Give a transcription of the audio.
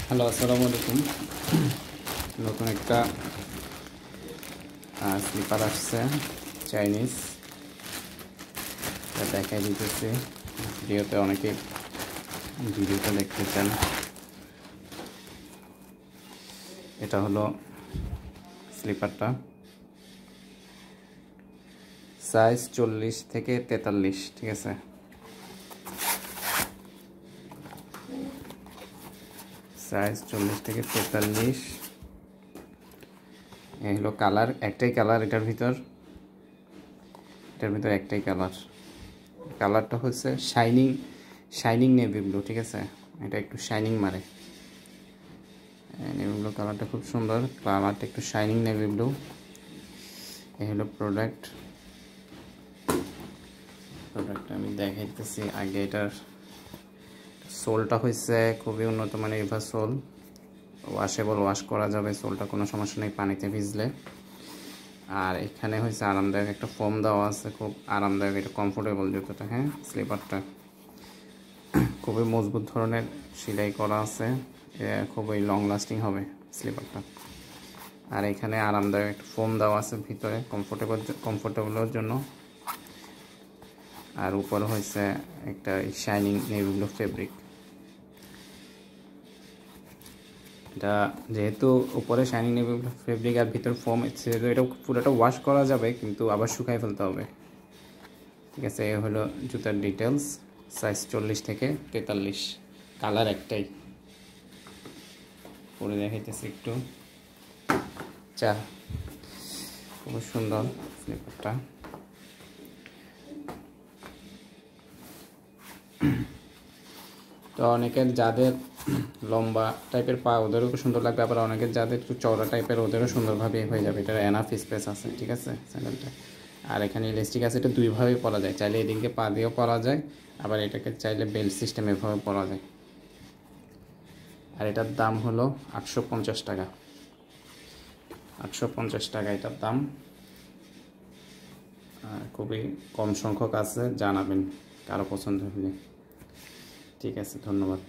Hello, আসসালামু আলাইকুম। নতুন একটা স্লিপার আসছে, চাইনিজ। এটা দেখাই দিতেছি ভিডিওতে, অনেকে ভিডিওটা দেখতে চান। এটা হলো স্লিপারটা, সাইজ 40 থেকে 43, ঠিক আছে। সাইজ 40 থেকে 43। এই হলো কালার, একটাই কালার এটার ভিতর একটাই কালারটা হচ্ছে শাইনিং নেভি ব্লু, ঠিক আছে। এটা একটু শাইনিং মারে, নেভি ব্লু কালারটা খুব সুন্দর। কালারটা একটু শাইনিং নেভি ব্লু। এই হলো প্রোডাক্ট আমি দেখাইতেছি। আগে এটার সোলটা হচ্ছে খুবই উন্নত মানের এভার সোল, ওয়াশ করা যাবে সোলটা, কোনো সমস্যা নেই পানিতে ভিজলে। আর এখানে হচ্ছে আরামদায়ক একটা ফোম দেওয়া আছে, খুব আরামদায়ক, এটা কমফোর্টেবল জুতোটা। হ্যাঁ, স্লিপারটা খুবই মজবুত ধরনের সেলাই করা আছে, খুবই লং লাস্টিং হবে স্লিপারটা। আর এখানে আরামদায়ক একটা ফোম দেওয়া আছে ভিতরে, কমফোর্টেবলের জন্য। আর উপরে হচ্ছে একটা শাইনিং নেভি ব্লু ফেব্রিক। এটা যেহেতু উপরে শাইনিং নেভি ব্লু ফেব্রিক আর ভিতর ফোম, সেহেতু এটা পুরোটা ওয়াশ করা যাবে, কিন্তু আবার শুকাই ফেলতে হবে, ঠিক আছে। এই হলো জুতার ডিটেলস। সাইজ 40 থেকে 43, কালার একটাই। পরে দেখাইতেছি একটু। খুব সুন্দর স্লিপারটা। তো অনেকের যাদের লম্বা টাইপের পা, ওদেরও খুব সুন্দর লাগবে। আবার অনেকের যাদের একটু চওড়া টাইপের, ওদেরও সুন্দরভাবে হয়ে যাবে। এটার এনাফ স্পেস আছে, ঠিক আছে স্যান্ডেলটা। আর এখানে ইলাস্টিক আছে, এটা দুইভাবেই পরা যায়। চাইলে এদিকে পা দিয়েও পরা যায়, আবার এটাকে চাইলে বেল্ট সিস্টেম এভাবে পরা যায়। আর এটার দাম হলো 850 টাকা। 850 টাকা এটার দাম। খুবই কম সংখ্যক আছে, জানাবেন কারো পছন্দ হলে। ঠিক আছে, ধন্যবাদ।